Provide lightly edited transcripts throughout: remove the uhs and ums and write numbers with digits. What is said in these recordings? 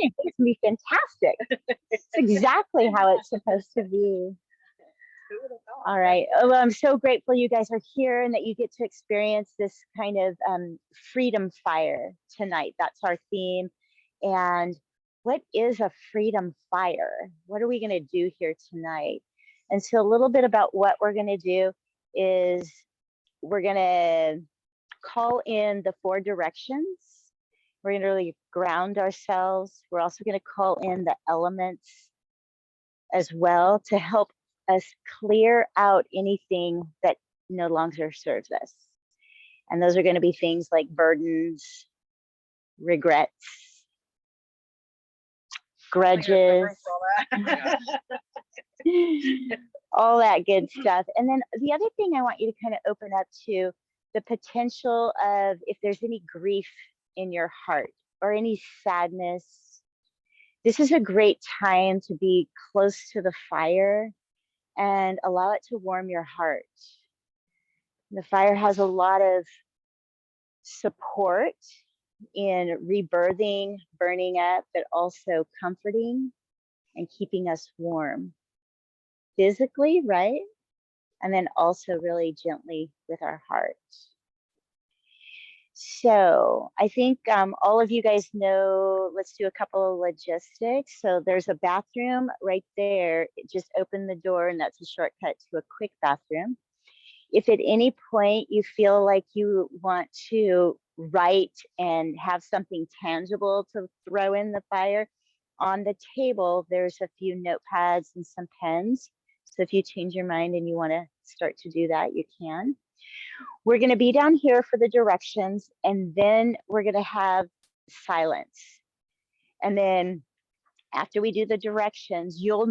think it's gonna be fantastic. It's exactly how it's supposed to be. All right. Oh, well, I'm so grateful you guys are here and that you get to experience this kind of freedom fire tonight. That's our theme. And what is a freedom fire? What are we going to do here tonight? And so a little bit about what we're going to do is we're going to call in the 4 directions. We're going to really ground ourselves. We're also going to call in the elements as well to help us clear out anything that no longer serves us. And those are going to be things like burdens, regrets, grudges, all that good stuff. And then the other thing I want you to kind of open up to the potential of if there's any grief in your heart or any sadness. This is a great time to be close to the fire and allow it to warm your heart. The fire has a lot of support in rebirthing, burning up, but also comforting and keeping us warm physically, right? And then also really gently with our heart. So I think all of you guys know, let's do a couple of logistics. So there's a bathroom right there. Just open the door and that's a shortcut to a quick bathroom. If at any point you feel like you want to write and have something tangible to throw in the fire, on the table, there's a few notepads and some pens. So if you change your mind and you want to start to do that, you can. We're going to be down here for the directions, and then we're going to have silence. And then after we do the directions, you'll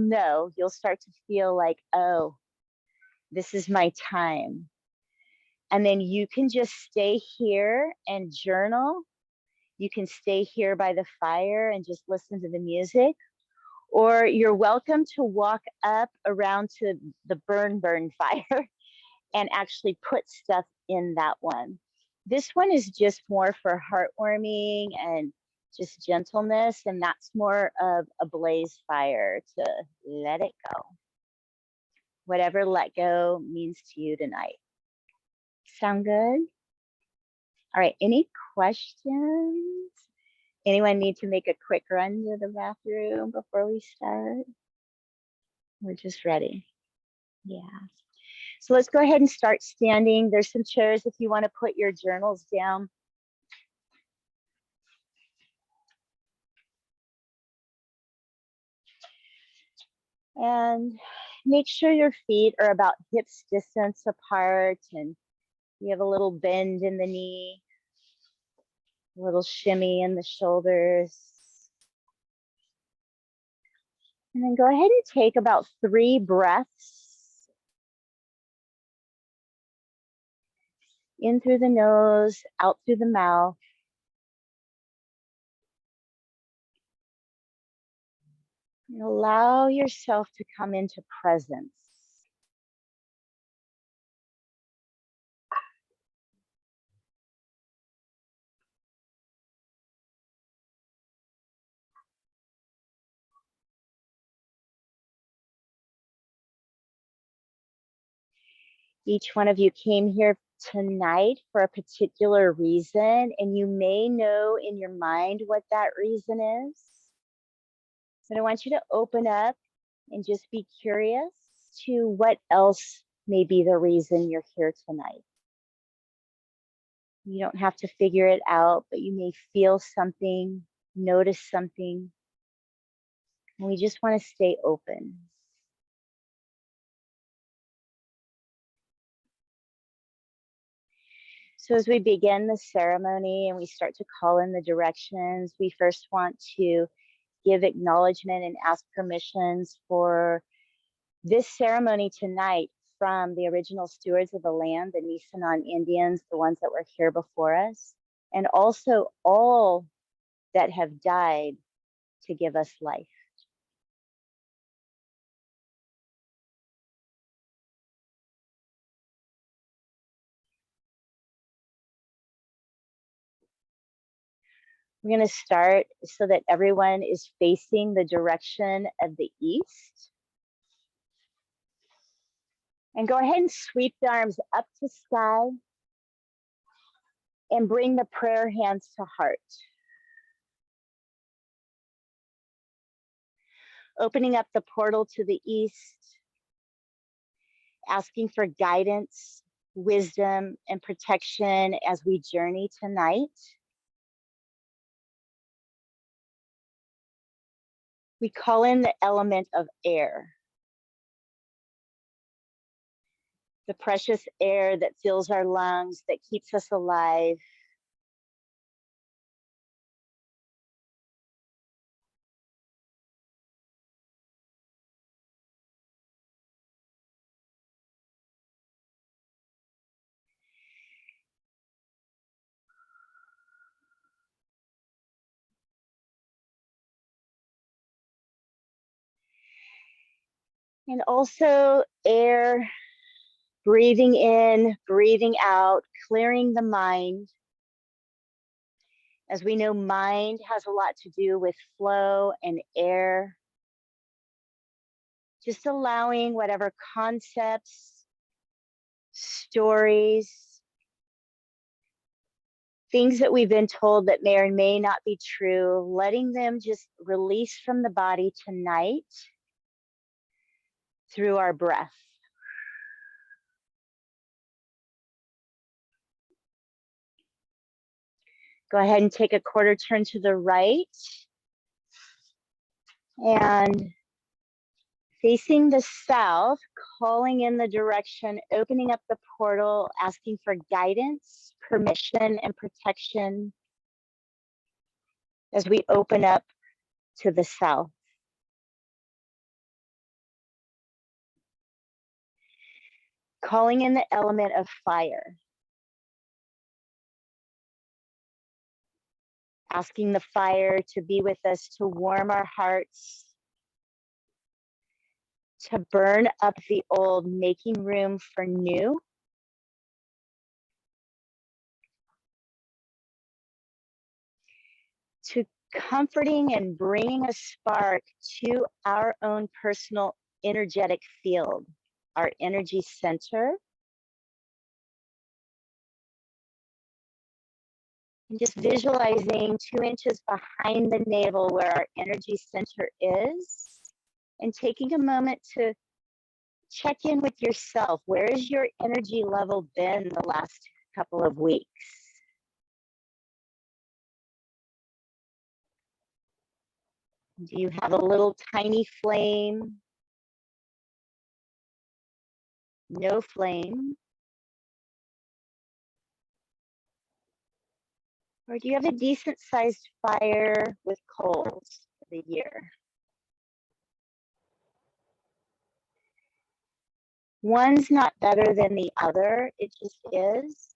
start to feel like, oh, this is my time. And then you can just stay here and journal. You can stay here by the fire and just listen to the music. Or you're welcome to walk up around to the burn fire and actually put stuff in that one. This one is just more for heartwarming and just gentleness, and that's more of a blaze fire to let it go. Whatever let go means to you tonight. Sound good? All right, any questions? Anyone need to make a quick run to the bathroom before we start? We're just ready. Yeah. So let's go ahead and start standing. There's some chairs if you want to put your journals down. And make sure your feet are about hips distance apart and you have a little bend in the knee, a little shimmy in the shoulders. And then go ahead and take about 3 breaths. In through the nose, out through the mouth. And allow yourself to come into presence. Each one of you came here tonight for a particular reason, and you may know in your mind what that reason is. But I want you to open up and just be curious to what else may be the reason you're here tonight. You don't have to figure it out, but you may feel something, notice something. And we just want to stay open. So as we begin the ceremony and we start to call in the directions, we first want to give acknowledgement and ask permissions for this ceremony tonight from the original stewards of the land, the Nisenan Indians, the ones that were here before us, and also all that have died to give us life. We're going to start so that everyone is facing the direction of the east. And go ahead and sweep the arms up to sky and bring the prayer hands to heart. Opening up the portal to the east, asking for guidance, wisdom, and protection as we journey tonight. We call in the element of air, the precious air that fills our lungs, that keeps us alive. And also air, breathing in, breathing out, clearing the mind. As we know, mind has a lot to do with flow and air. Just allowing whatever concepts, stories, things that we've been told that may or may not be true, letting them just release from the body tonight through our breath. Go ahead and take a quarter turn to the right. And facing the south, calling in the direction, opening up the portal, asking for guidance, permission, and protection as we open up to the south. Calling in the element of fire. Asking the fire to be with us, to warm our hearts, to burn up the old, making room for new. To comforting and bringing a spark to our own personal energetic field, our energy center. And just visualizing 2 inches behind the navel where our energy center is, and taking a moment to check in with yourself. Where has your energy level been the last couple of weeks? Do you have a little tiny flame? No flame? Or do you have a decent sized fire with coals for the year? One's not better than the other, it just is.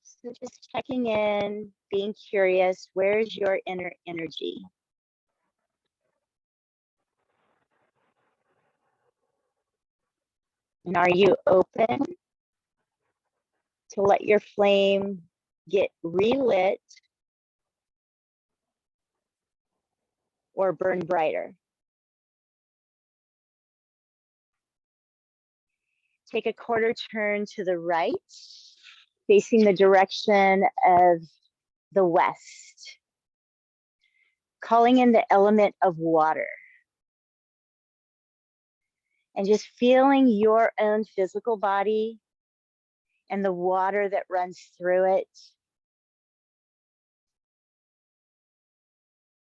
So just checking in, being curious, where's your inner energy? And are you open to let your flame get relit or burn brighter? Take a quarter turn to the right, facing the direction of the west. Calling in the element of water. And just feeling your own physical body and the water that runs through it.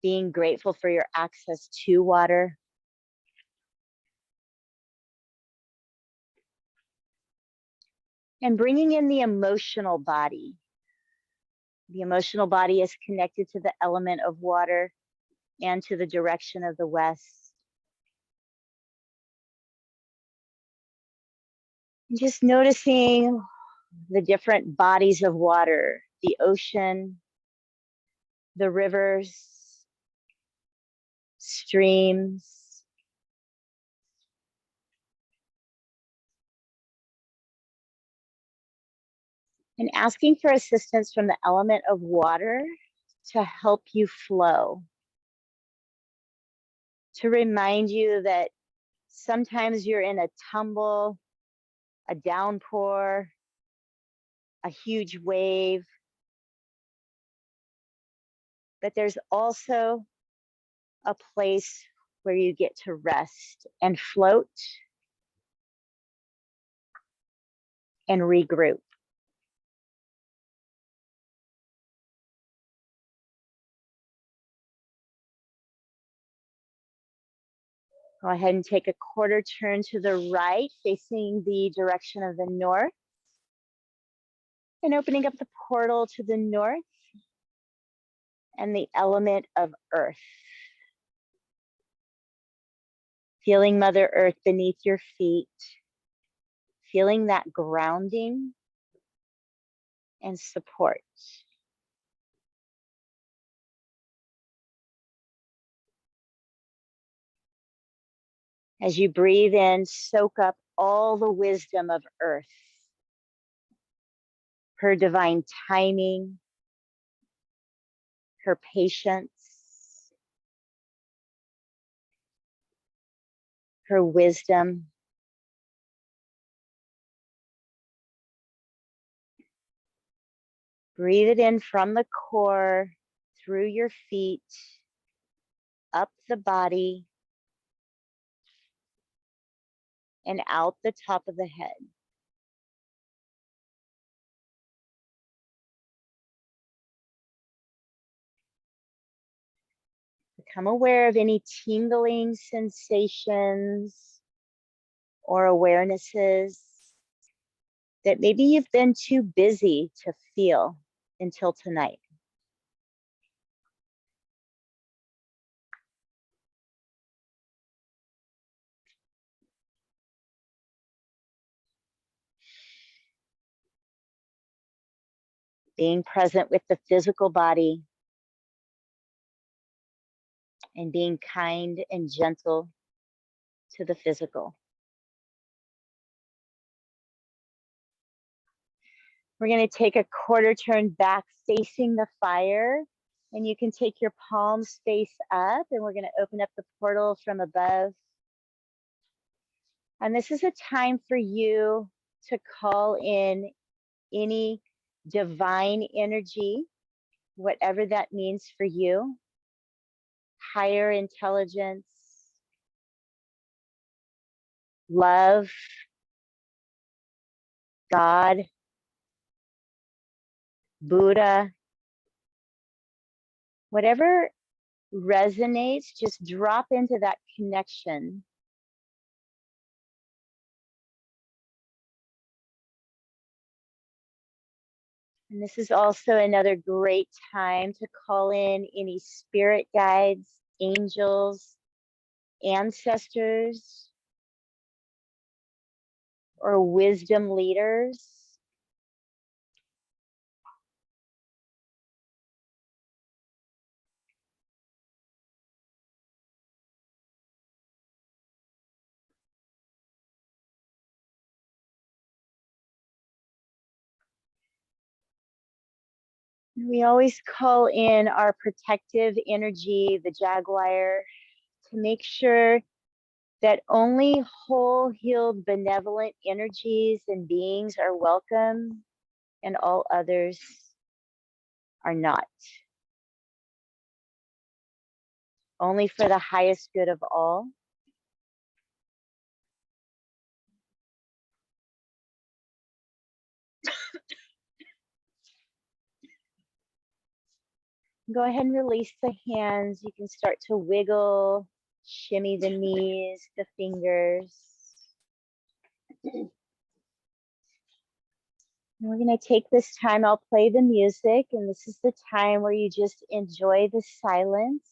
Being grateful for your access to water. And bringing in the emotional body. The emotional body is connected to the element of water and to the direction of the west. And just noticing the different bodies of water, the ocean, the rivers, streams. And asking for assistance from the element of water to help you flow, to remind you that sometimes you're in a tumble, a downpour, a huge wave, but there's also a place where you get to rest and float and regroup. Go ahead and take a quarter turn to the right, facing the direction of the north, and opening up the portal to the north and the element of earth. Feeling Mother Earth beneath your feet, feeling that grounding and support. As you breathe in, soak up all the wisdom of Earth, her divine timing, her patience, her wisdom. Breathe it in from the core, through your feet, up the body, and out the top of the head. Become aware of any tingling sensations or awarenesses that maybe you've been too busy to feel until tonight. Being present with the physical body and being kind and gentle to the physical. We're going to take a quarter turn back facing the fire, and you can take your palms face up, and we're going to open up the portal from above. And this is a time for you to call in any divine energy, whatever that means for you, higher intelligence, love, God, Buddha, whatever resonates, just drop into that connection. And this is also another great time to call in any spirit guides, angels, ancestors, or wisdom leaders. We always call in our protective energy, the jaguar, to make sure that only whole, healed, benevolent energies and beings are welcome, and all others are not. Only for the highest good of all. Go ahead and release the hands. You can start to wiggle, shimmy the knees, the fingers. And we're going to take this time, I'll play the music, and this is the time where you just enjoy the silence.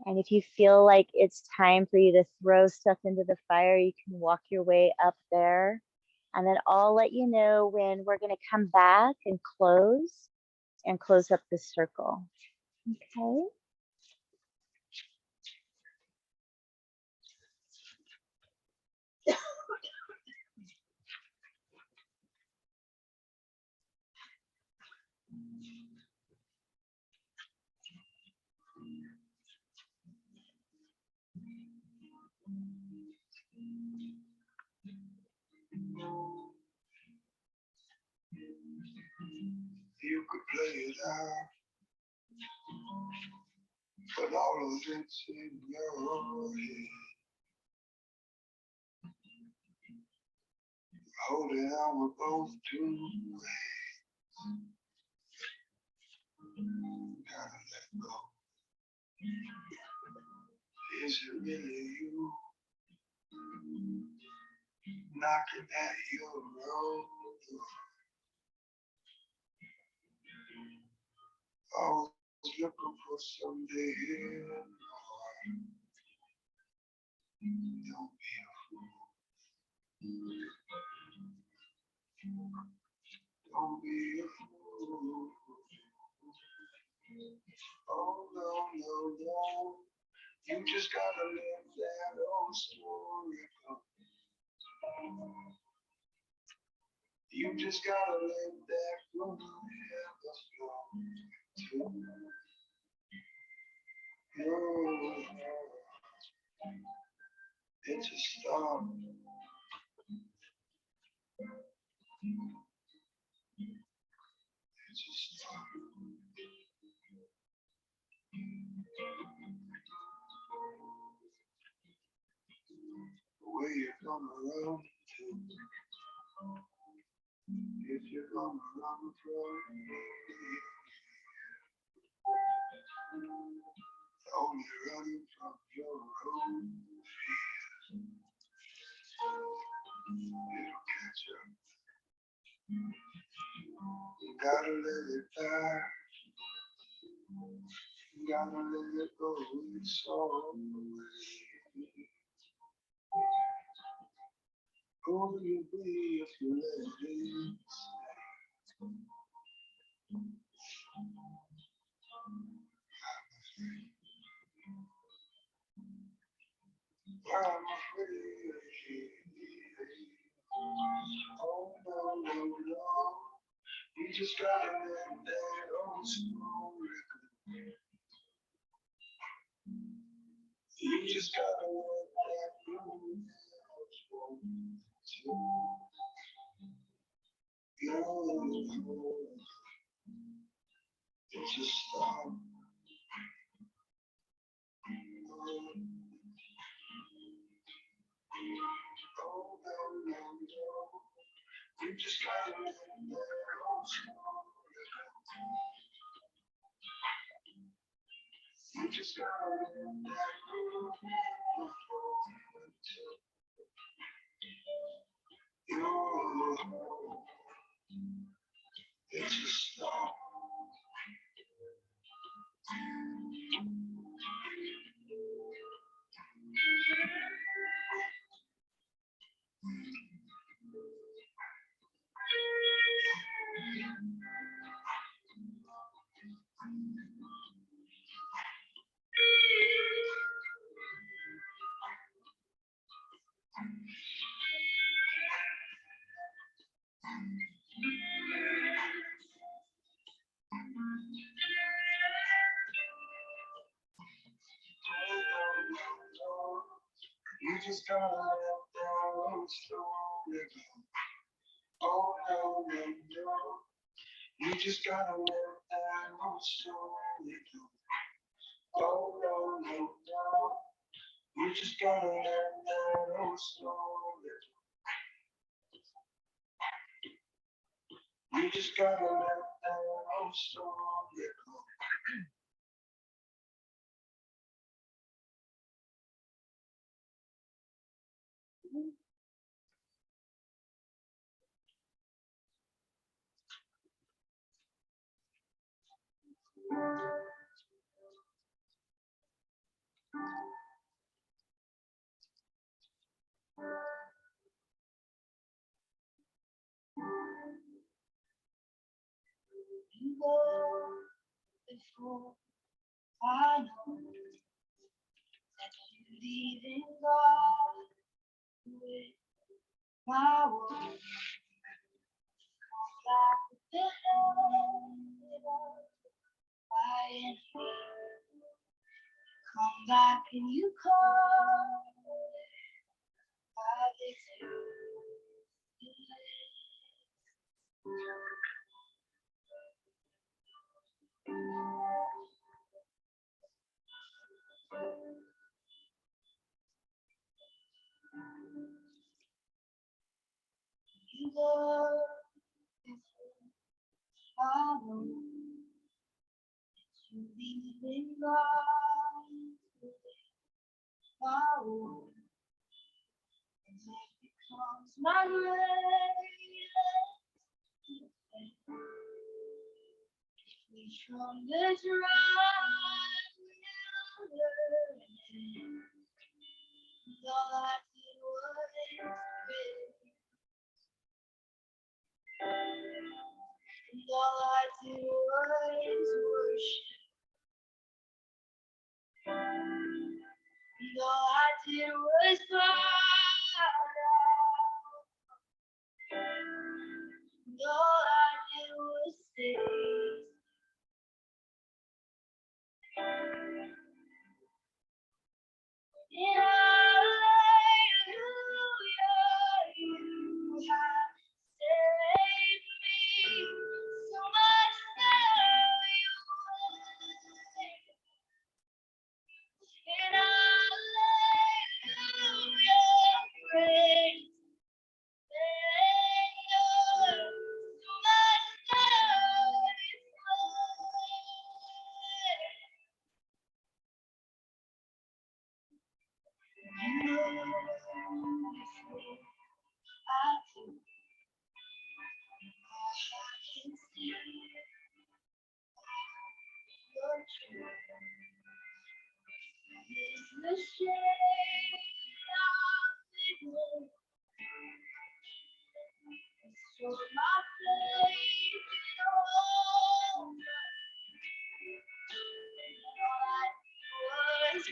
And if you feel like it's time for you to throw stuff into the fire, you can walk your way up there. And then I'll let you know when we're going to come back and close up the circle. Okay. You could play it out, but all of it's in your head. Holding on, we're both too late. Gotta let go. Is it really you knocking at your road? I was looking for someday here. Don't be a fool. Don't be a fool. Oh no, no, no. You just gotta live that old story. You just gotta live that forever flow. It's a start. It's a start. Where you gonna run to? If you're gonna run from me, only running from your own fears. It'll catch up. You gotta let it die. You gotta let it go. It's all away. Who will you be if you let it stay? I'm afraid. Oh no, no, no. You just gotta let that old story go. You just gotta let that go. It's a stop. Oh no, no, no. You just gotta let that old story go. You just gotta let that go. It's a stop. You just gotta let that old story go. Oh no, no, no. You just gotta let that old story go. Oh no, no, no. You just gotta let that old story go. You just gotta let that old story go. You go before I know that you leaving God with my world. Come back with the head up, quiet feet. Come back and you come by this I know you leave in God. I will, and it becomes my greatest defense. Each from this rise, all I did was pray. And all I did was worship. And all I did was bow down. And all I did was say, in hallelujah, you have saved me. So much now you have. In hallelujah, praise the Lord. So much now is the shade of the world. So my faith in all I was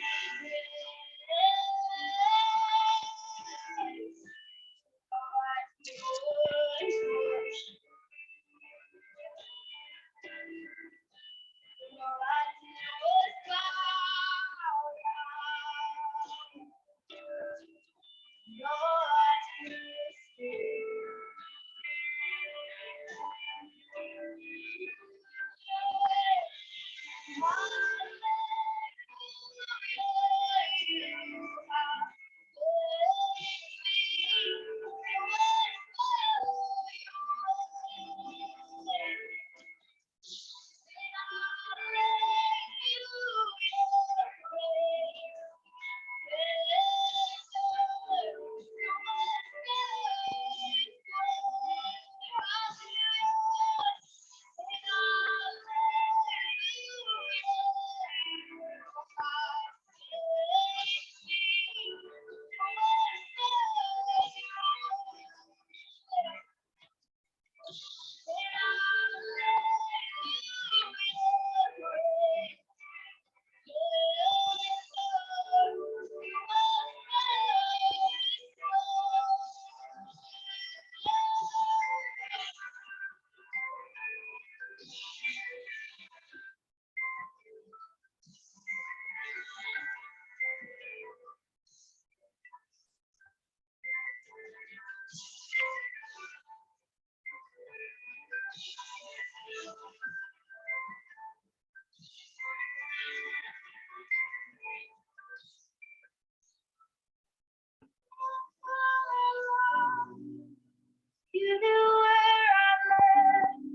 You knew where I lived.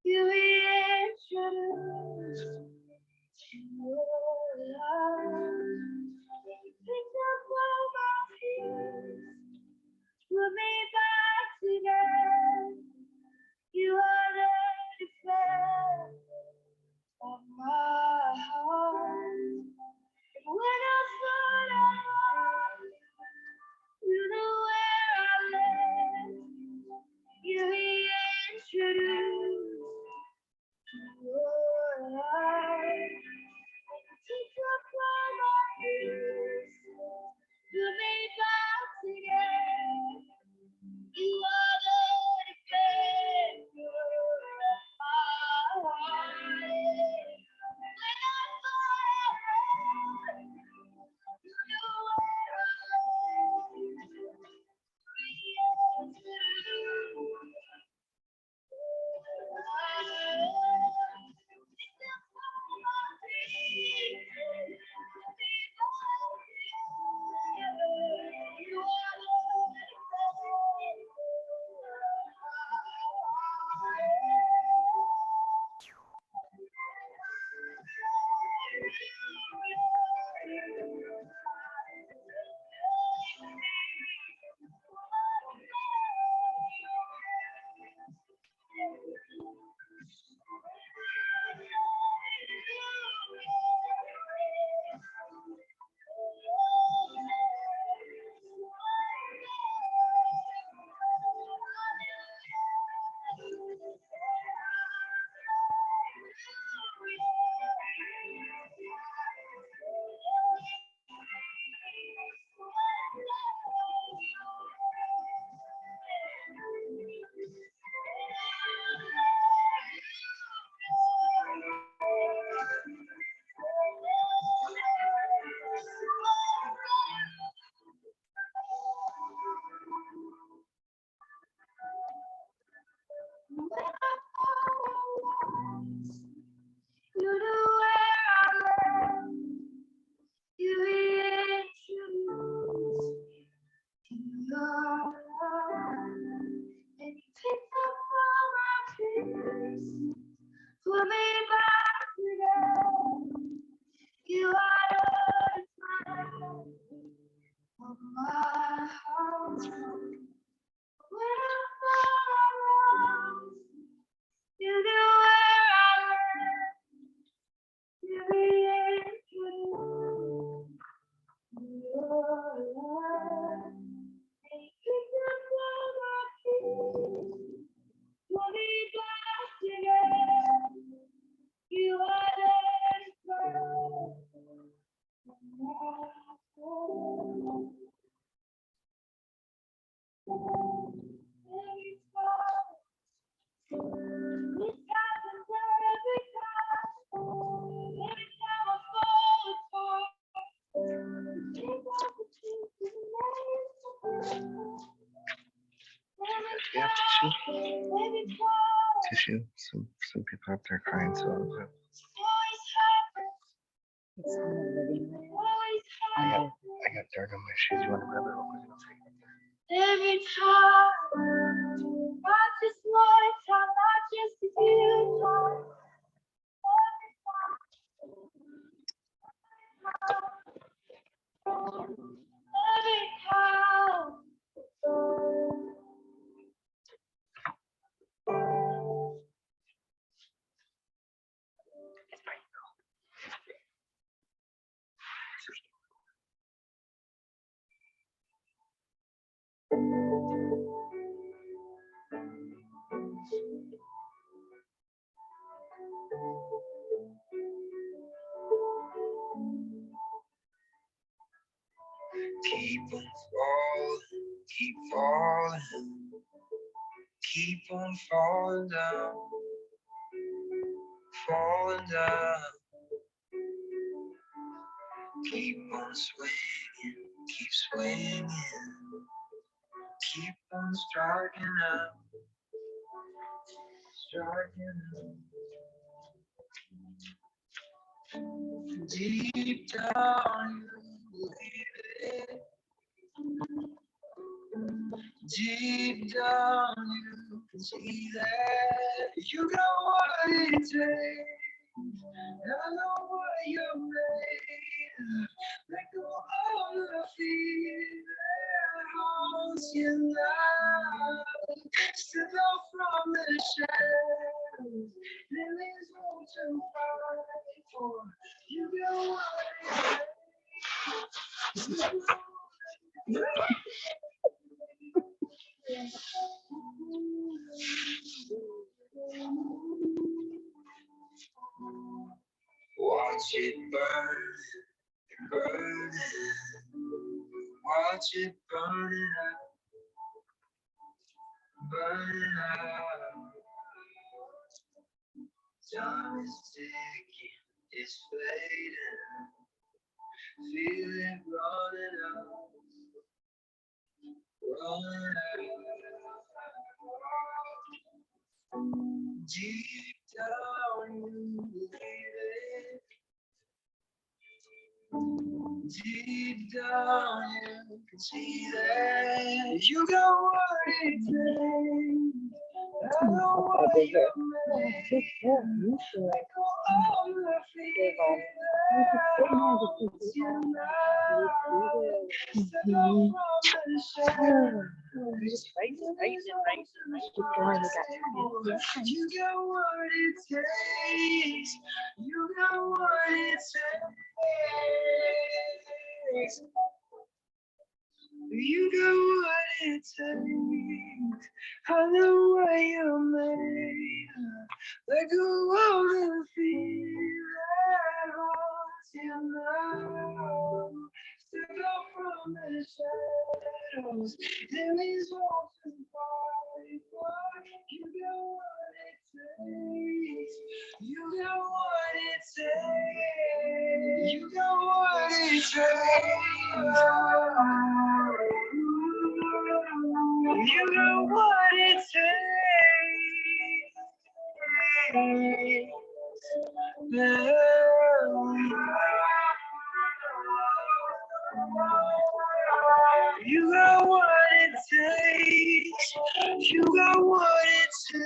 You introduced to your life. Picked up all my fears, put me back together. You are the defense of my heart. When I thought I was, you knew where I lived. You reintroduced your life. Took up all my fears, put me back together. You are the defender of my heart. When I thought I was, you knew where I lived. you have tissue? Some people up there crying, so It's in the living room. I got dirt on my shoes. You want to grab it real quick? I'll take it. Every time, not just one time, not just a few times. Every time. Keep on falling, keep falling, keep on falling down, falling down. Keep on swinging, keep swinging, keep on striking out, striking out. Deep down, you believe it. Deep down, you can see that you got what it takes. I know what you're made of. Let go of the fear that haunts you now. Step out from the shadows. There is more to fight for. You got what it takes. Watch it burn, burn. Watch it burn out, burn out. Time is ticking, it's fading. Feel it running out, running out. Deep down, you believe it. Deep down, you can see that you got what it takes. I know what you're made. Let go Just right, keep going. We got time. You got what it takes. You got what it takes. You got what it takes. I know what you're made of. Let go of the fear that haunts you now. Step out from the shadows. There is hope to fight for. You got what it takes. You got what it takes. You got what it takes. You know what it takes. You got what it takes. You got what it takes.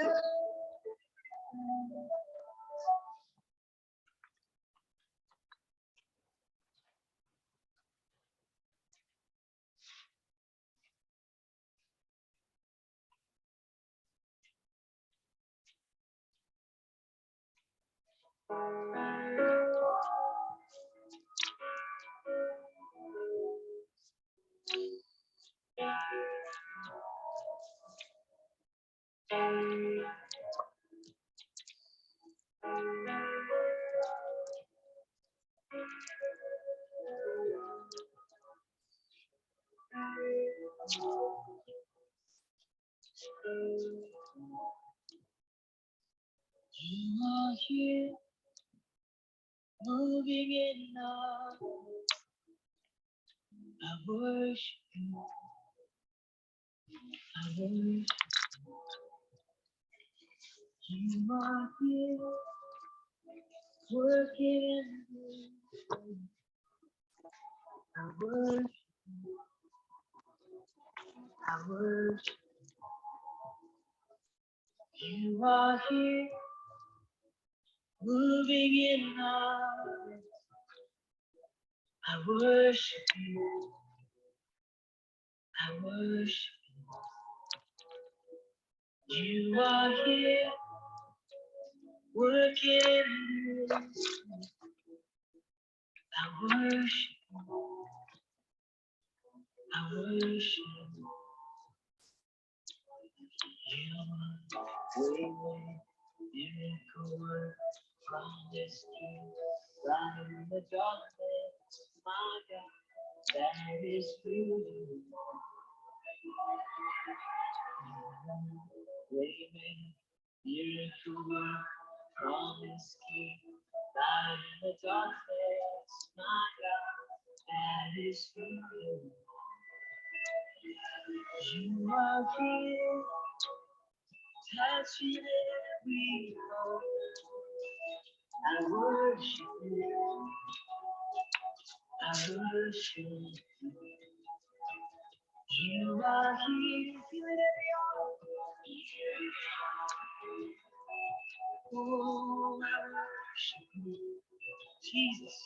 You are here, moving in love. I worship you. I worship you. You are here, working in me. I worship you. I worship you. You are here, moving in love. I worship you. I worship you. You are here, working in me. I worship you. I worship you. You are way, miracle work, promise keep, light in the darkness, my God, that is who you are. Waymaker, miracle work, promise keep, light in the darkness, my God, that is who you are. You are here, touching every heart. I worship you. I worship you. You are here, feeling every heart. Oh, I worship you. Jesus,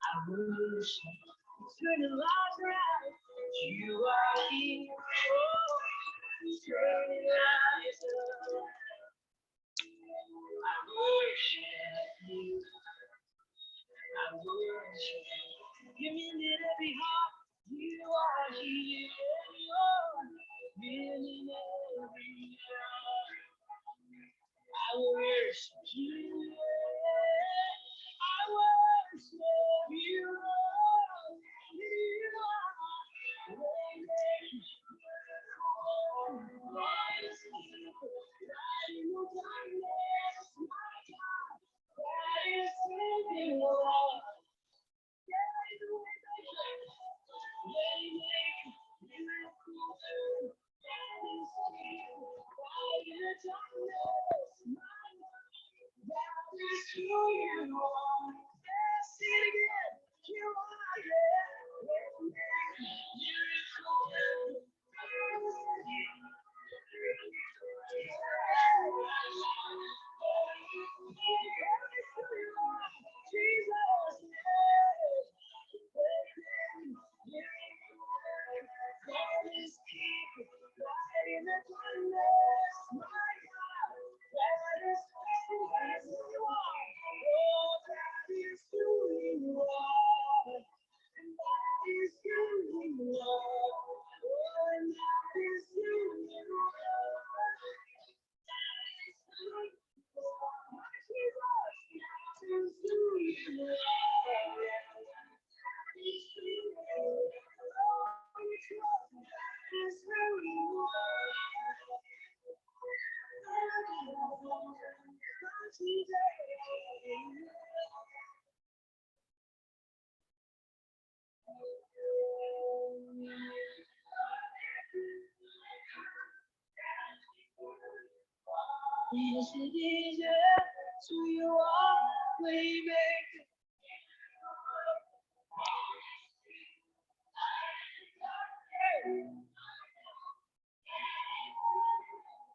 I worship you. Turning lives around. You are here. Oh, turning lives around. I worship you. I worship you. Give me every heart. You are here. Feeling every heart. I worship you. I worship you. You are waymaker. Light in the darkness, my God, that is who you are. Waymaker, miracle worker, that is who you are. Light in the darkness, my God, that is who you are. Yes, sing it again. You are here. Waymaker, miracle worker, that is who you are.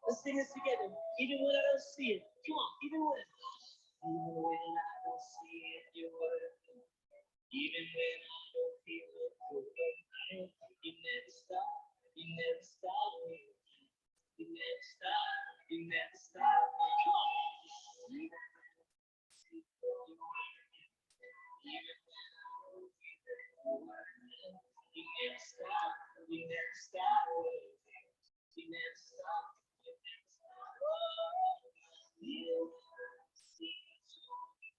Let's sing this together. Even when I don't see it. Come on, even when. Even when I don't see it, you're working. Even when I don't feel it, you're working. You never stop. You never stop me. You never stop. You never stop me. Come on. Even when I don't see it, you're working. Even when I don't feel it, you're working. You never stop. You never stop me. You never stop. You never stop. You never see it, you're working.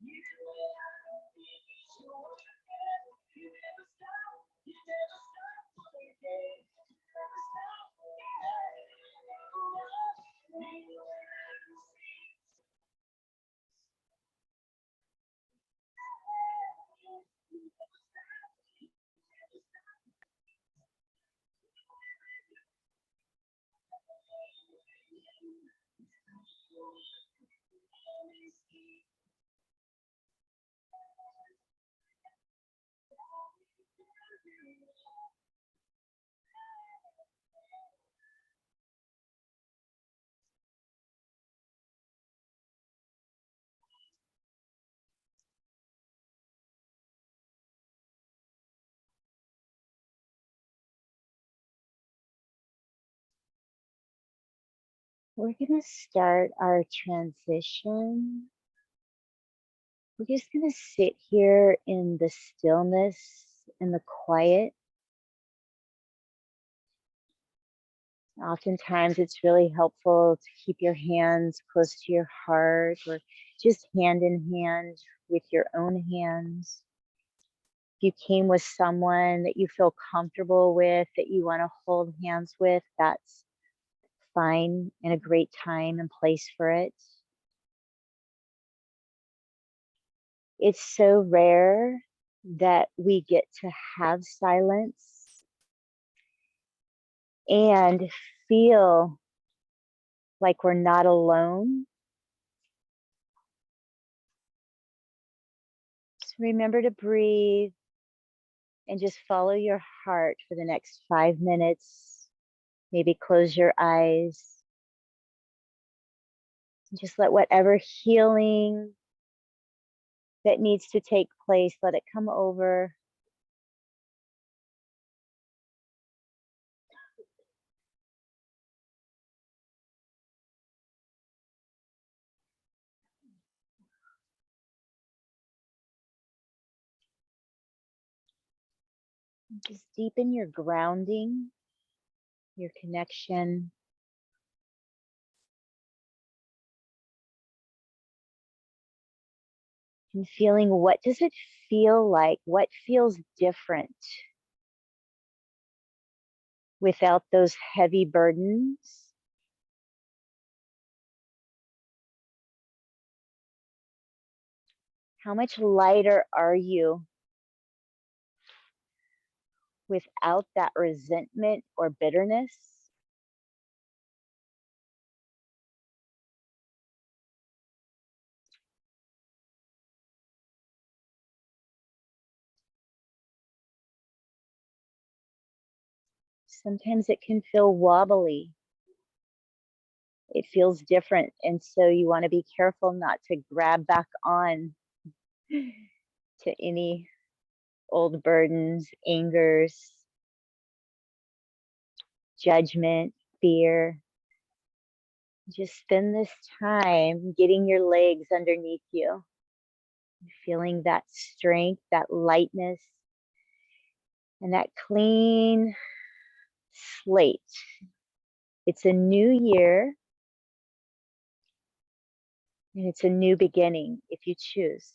Even when I don't feel it, you're working. You never stop. You never stop. You never stop. We're going to start our transition. We're just going to sit here in the stillness and the quiet. Oftentimes it's really helpful to keep your hands close to your heart or just hand in hand with your own hands. If you came with someone that you feel comfortable with, that you want to hold hands with, that's fine and a great time and place for it. It's so rare that we get to have silence and feel like we're not alone. Just remember to breathe and just follow your heart for the next 5 minutes. Maybe close your eyes. Just let whatever healing that needs to take place, let it come over. Just deepen your grounding, your connection. And feeling, what does it feel like? What feels different without those heavy burdens? How much lighter are you without that resentment or bitterness? Sometimes it can feel wobbly. It feels different. And so you want to be careful not to grab back on to any old burdens, angers, judgment, fear. Just spend this time getting your legs underneath you, feeling that strength, that lightness, and that clean slate. It's a new year, and it's a new beginning if you choose.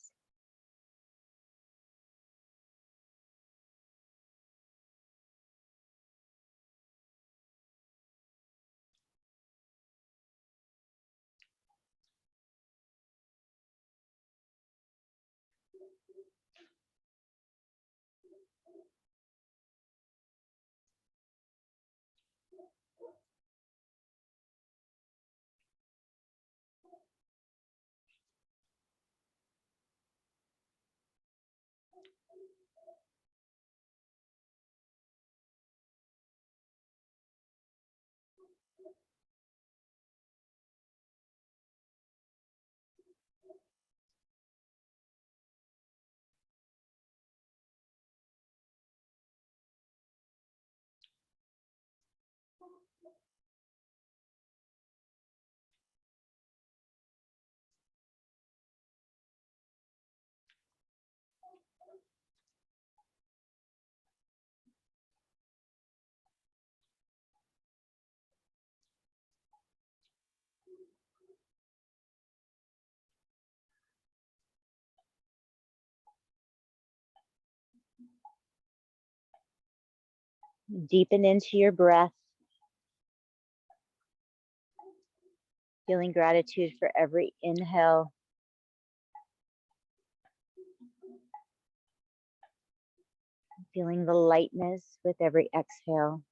Deepen into your breath, feeling gratitude for every inhale. Feeling the lightness with every exhale.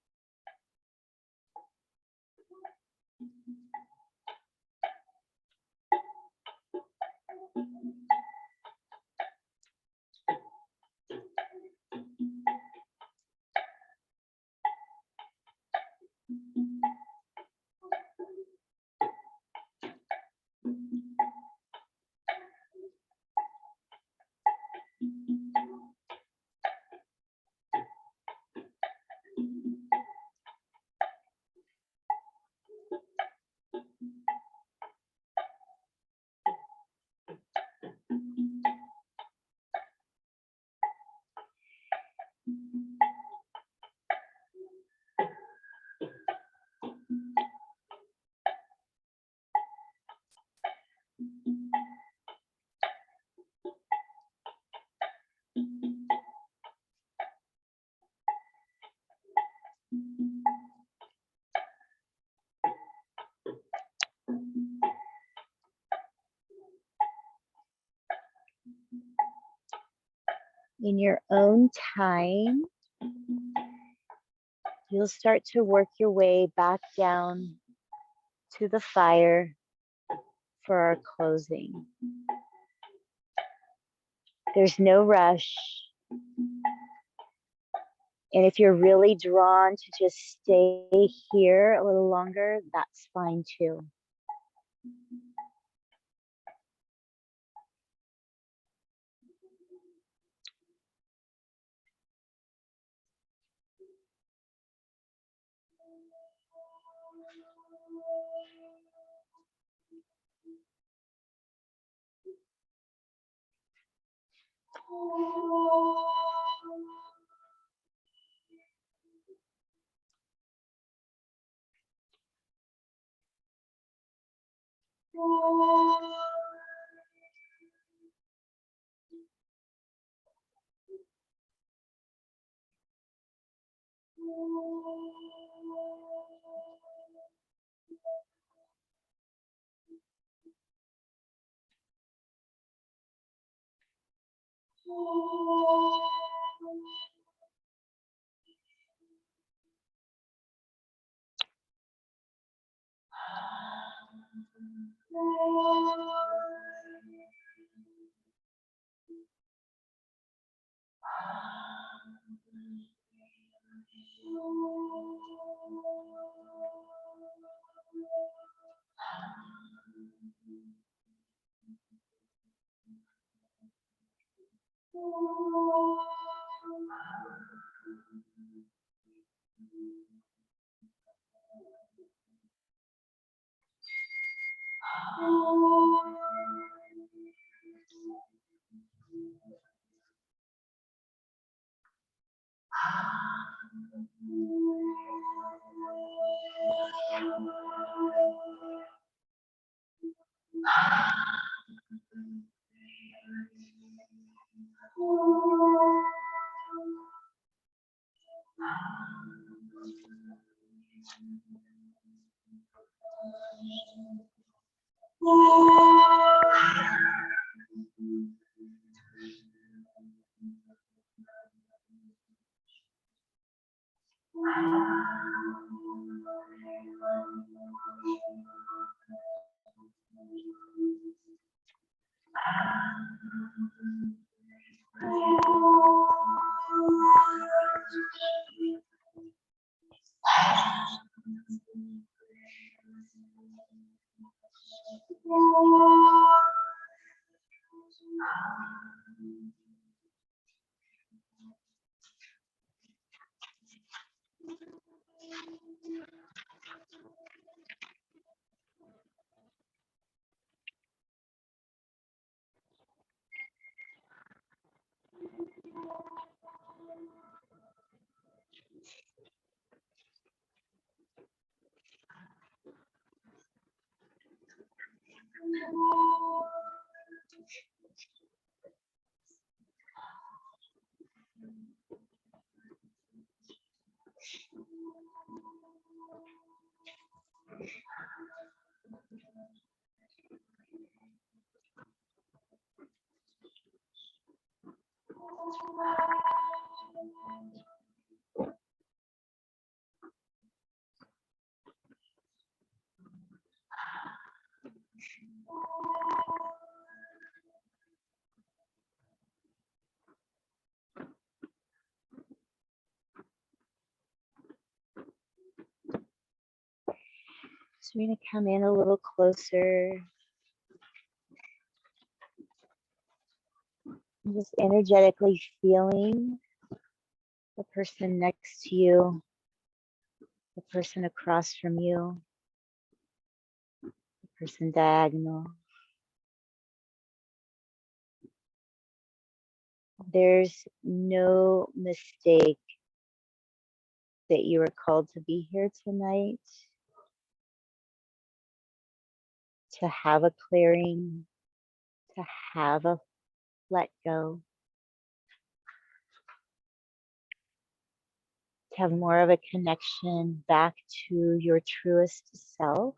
In your own time, you'll start to work your way back down to the fire for our closing. There's no rush. And if you're really drawn to just stay here a little longer, that's fine too. So we're going to come in a little closer. And just energetically feeling the person next to you, the person across from you, the person diagonal. There's no mistake that you are called to be here tonight, to have a clearing, to have a let go, to have more of a connection back to your truest self.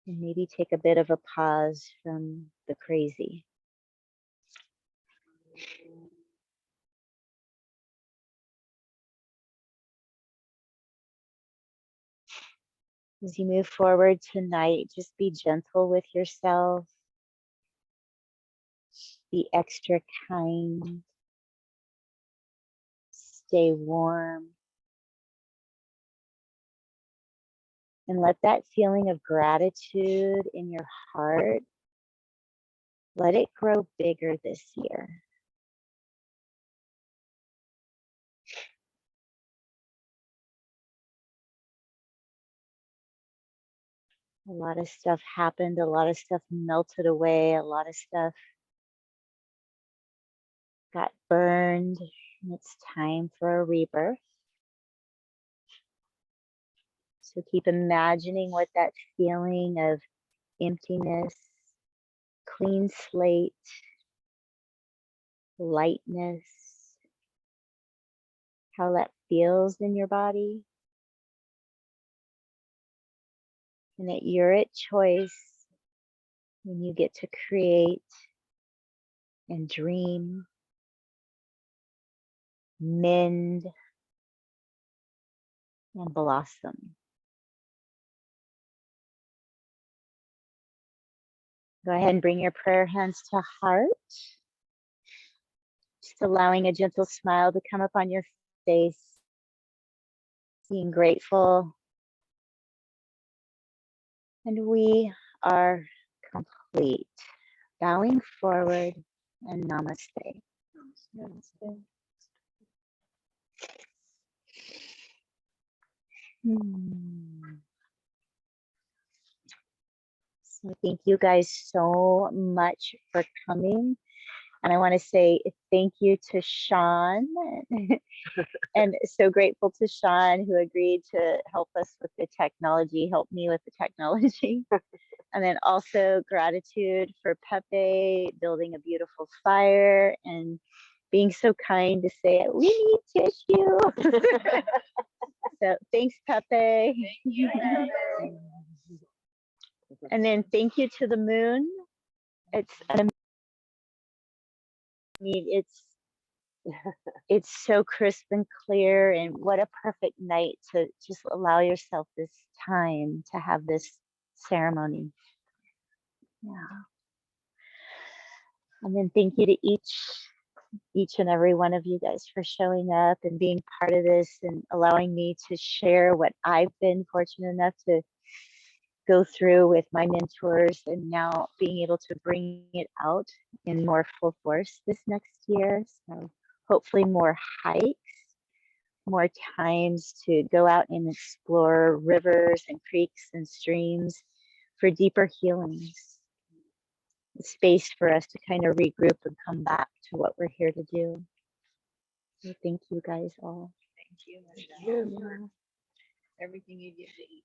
And maybe take a bit of a pause from the crazy. As you move forward tonight, just be gentle with yourself. Be extra kind. Stay warm. And let that feeling of gratitude in your heart, let it grow bigger this year. A lot of stuff happened, a lot of stuff melted away, a lot of stuff got burned, and it's time for a rebirth. So keep imagining what that feeling of emptiness, clean slate, lightness, how that feels in your body. And that you're at choice when you get to create and dream, mend, and blossom. Go ahead and bring your prayer hands to heart. Just allowing a gentle smile to come up on your face. Being grateful. And we are complete. Bowing forward and namaste. Namaste. So thank you guys so much for coming. And I want to say thank you to Sean. And so grateful to Sean, who agreed to help us with the technology, help me with the technology. And then also gratitude for Pepe building a beautiful fire and being so kind to say, we need tissue. So thanks, Pepe. Thank you. And then thank you to the moon. It's an it's so crisp and clear, and what a perfect night to just allow yourself this time to have this ceremony. Yeah. And then thank you to each and every one of you guys for showing up and being part of this and allowing me to share what I've been fortunate enough to go through with my mentors, and now being able to bring it out in more full force this next year. So hopefully more hikes, more times to go out and explore rivers and creeks and streams for deeper healings. Space for us to kind of regroup and come back to what we're here to do. So thank you guys all. Thank you, Michelle, for everything you give to each.